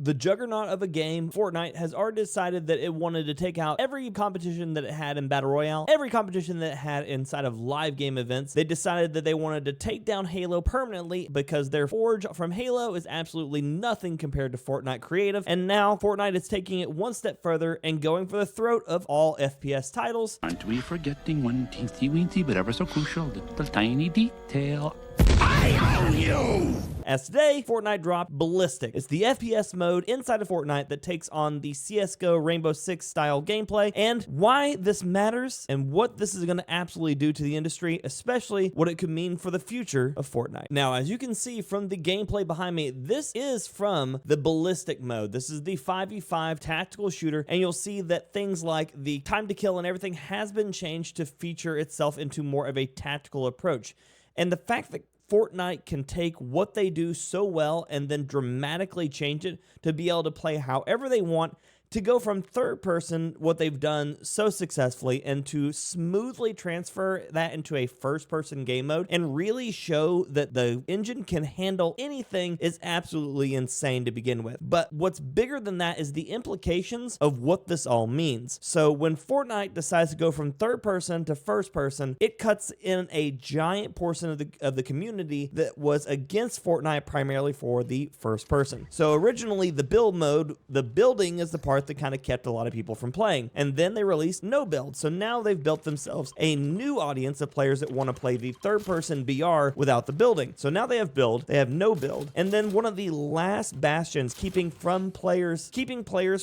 The juggernaut of a game, Fortnite, has already decided that it wanted to take out every competition that it had in Battle Royale, every competition that it had inside of live game events. They decided that they wanted to take down Halo permanently because their forge from Halo is absolutely nothing compared to Fortnite creative. And now Fortnite is taking it one step further and going for the throat of all FPS titles. Aren't we forgetting one teensy-weensy but ever so crucial little tiny detail? I own you! As today, Fortnite dropped Ballistic. It's the FPS mode inside of Fortnite that takes on the CSGO Rainbow Six style gameplay, and why this matters and what this is going to absolutely do to the industry, especially what it could mean for the future of Fortnite. Now, as you can see from the gameplay behind me, this is from the Ballistic mode. This is the 5v5 tactical shooter, and you'll see that things like the time to kill and everything has been changed to feature itself into more of a tactical approach. And the fact that Fortnite can take what they do so well and then dramatically change it to be able to play however they want, to go from third person, what they've done so successfully, and to smoothly transfer that into a first person game mode and really show that the engine can handle anything is absolutely insane to begin with. But what's bigger than that is the implications of what this all means. So when Fortnite decides to go from third person to first person, it cuts in a giant portion of the community that was against Fortnite primarily for the first person. So originally the build mode, the building is the part that kind of kept a lot of people from playing. And then they released no build. So now they've built themselves a new audience of players that want to play the third person BR without the building. So now they have build, they have no build. And then one of the last bastions keeping players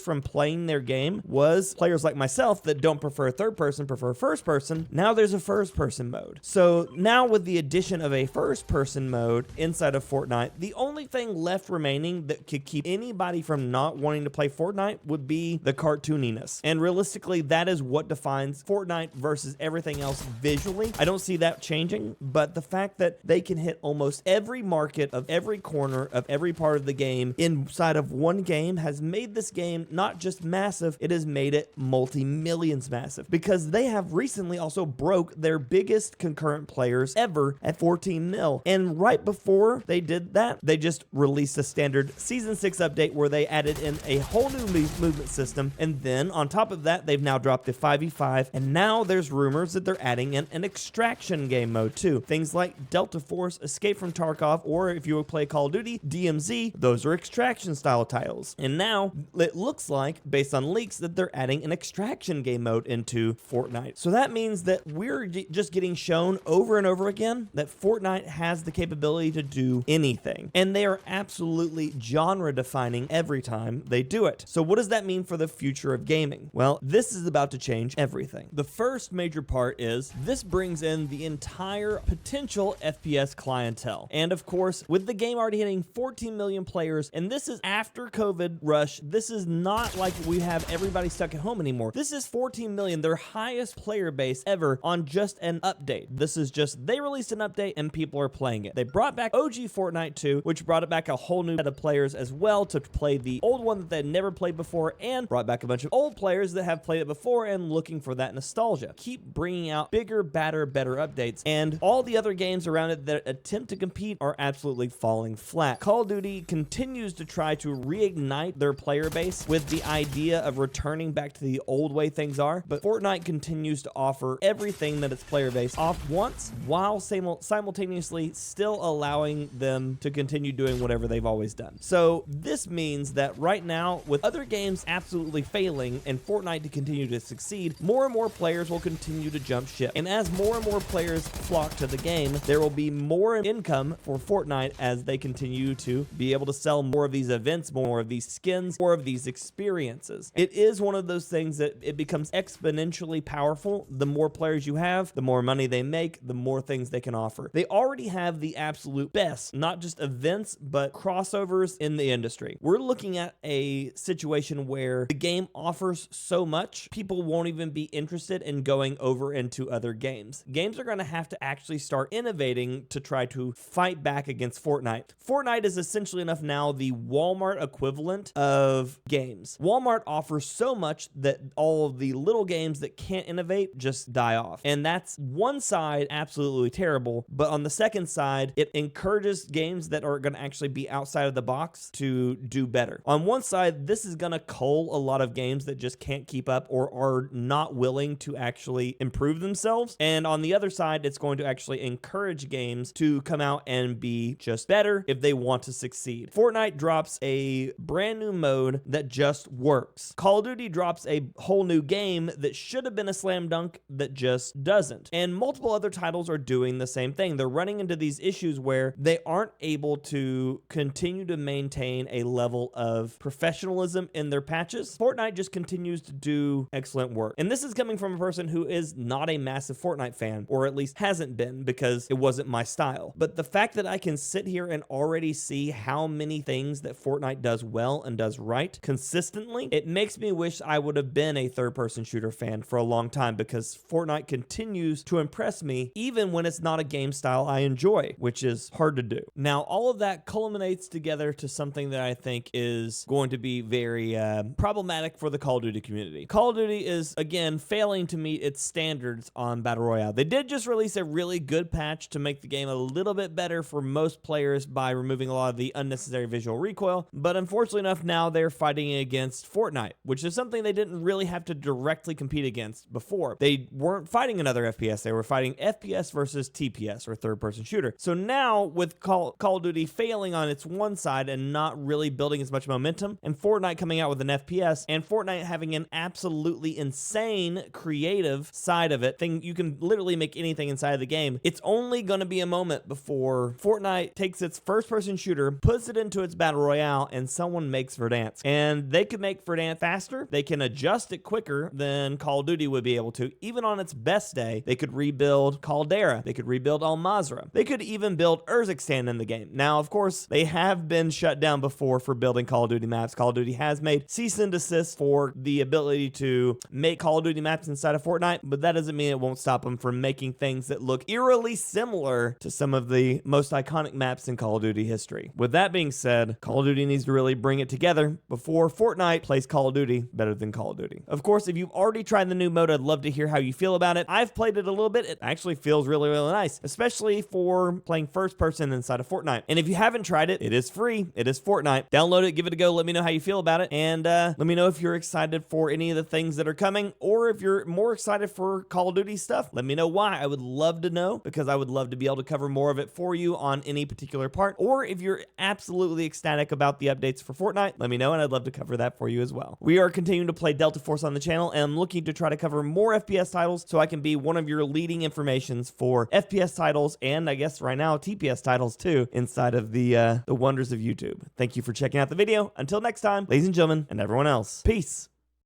from playing their game was players like myself that don't prefer third person, prefer first person. Now there's a first person mode. So now with the addition of a first person mode inside of Fortnite, the only thing left remaining that could keep anybody from not wanting to play Fortnite would be the cartooniness. And realistically, that is what defines Fortnite versus everything else visually. I don't see that changing, but the fact that they can hit almost every market of every corner of every part of the game inside of one game has made this game not just massive, it has made it multi-millions massive, because they have recently also broke their biggest concurrent players ever at 14 mil. And right before they did that, they just released a standard season 6 update where they added in a whole new movement system, and then on top of that they've now dropped the 5v5, and now there's rumors that they're adding in an extraction game mode too. Things like Delta Force, Escape from Tarkov, or if you would play Call of Duty, DMZ, those are extraction style titles. And now it looks like, based on leaks, that they're adding an extraction game mode into Fortnite. So that means that we're just getting shown over and over again that Fortnite has the capability to do anything, and they are absolutely genre defining every time they do it. So what does that mean for the future of gaming? Well, this is about to change everything. The first major part is this brings in the entire potential FPS clientele. And of course, with the game already hitting 14 million players, and this is after COVID rush, this is not like we have everybody stuck at home anymore. This is 14 million, their highest player base ever on just an update. This is just, they released an update and people are playing it. They brought back OG Fortnite 2, which brought it back a whole new set of players as well to play the old one that they'd never played before, and brought back a bunch of old players that have played it before and looking for that nostalgia. Keep bringing out bigger, badder, better updates, and all the other games around it that attempt to compete are absolutely falling flat. Call of Duty continues to try to reignite their player base with the idea of returning back to the old way things are, but Fortnite continues to offer everything that its player base wants, while simultaneously still allowing them to continue doing whatever they've always done. So this means that right now, with other games absolutely failing and Fortnite to continue to succeed, more and more players will continue to jump ship. And as more and more players flock to the game, there will be more income for Fortnite as they continue to be able to sell more of these events, more of these skins, more of these experiences. It is one of those things that it becomes exponentially powerful. The more players you have, the more money they make, the more things they can offer. They already have the absolute best, not just events, but crossovers in the industry. We're looking at a situation where where the game offers so much, people won't even be interested in going over into other games. Games are going to have to actually start innovating to try to fight back against Fortnite. Fortnite is essentially enough now the Walmart equivalent of games. Walmart offers so much that all of the little games that can't innovate just die off. And that's one side absolutely terrible, but on the second side, it encourages games that are going to actually be outside of the box to do better. On one side, this is going to cull a lot of games that just can't keep up or are not willing to actually improve themselves. And on the other side, it's going to actually encourage games to come out and be just better if they want to succeed. Fortnite drops a brand new mode that just works. Call of Duty drops a whole new game that should have been a slam dunk that just doesn't. And multiple other titles are doing the same thing. They're running into these issues where they aren't able to continue to maintain a level of professionalism in their patches. Fortnite just continues to do excellent work. And this is coming from a person who is not a massive Fortnite fan, or at least hasn't been, because it wasn't my style. But the fact that I can sit here and already see how many things that Fortnite does well and does right consistently, it makes me wish I would have been a third-person shooter fan for a long time, because Fortnite continues to impress me even when it's not a game style I enjoy, which is hard to do. Now, all of that culminates together to something that I think is going to be very problematic for the Call of Duty community. Call of Duty is, again, failing to meet its standards on Battle Royale. They did just release a really good patch to make the game a little bit better for most players by removing a lot of the unnecessary visual recoil, but unfortunately enough, now they're fighting against Fortnite, which is something they didn't really have to directly compete against before. They weren't fighting another FPS, they were fighting FPS versus TPS, or third-person shooter. So now, with Call of Duty failing on its one side and not really building as much momentum, and Fortnite coming out with an FPS, and Fortnite having an absolutely insane creative side of it, thing you can literally make anything inside of the game, it's only going to be a moment before Fortnite takes its first-person shooter, puts it into its Battle Royale, and someone makes Verdansk. And they could make Verdansk faster, they can adjust it quicker than Call of Duty would be able to. Even on its best day, they could rebuild Caldera, they could rebuild Al Mazrah, they could even build Urzikstan in the game. Now, of course, they have been shut down before for building Call of Duty maps. Call of Duty has made cease and desist for the ability to make Call of Duty maps inside of Fortnite, but that doesn't mean it won't stop them from making things that look eerily similar to some of the most iconic maps in Call of Duty history. With that being said, Call of Duty needs to really bring it together before Fortnite plays Call of Duty better than Call of Duty. Of course, if you've already tried the new mode, I'd love to hear how you feel about it. I've played it a little bit. It actually feels really, really nice, especially for playing first person inside of Fortnite. And if you haven't tried it, it is free. It is Fortnite. Download it, give it a go. Let me know how you feel about it. And let me know if you're excited for any of the things that are coming, or if you're more excited for Call of Duty stuff. Let me know why. I would love to know, because I would love to be able to cover more of it for you on any particular part. Or if you're absolutely ecstatic about the updates for Fortnite, let me know, and I'd love to cover that for you as well. We are continuing to play Delta Force on the channel, and I'm looking to try to cover more FPS titles so I can be one of your leading informations for FPS titles, and I guess right now TPS titles too, inside of the wonders of YouTube. Thank you for checking out the video. Until next time, ladies and gentlemen, and everyone else, peace.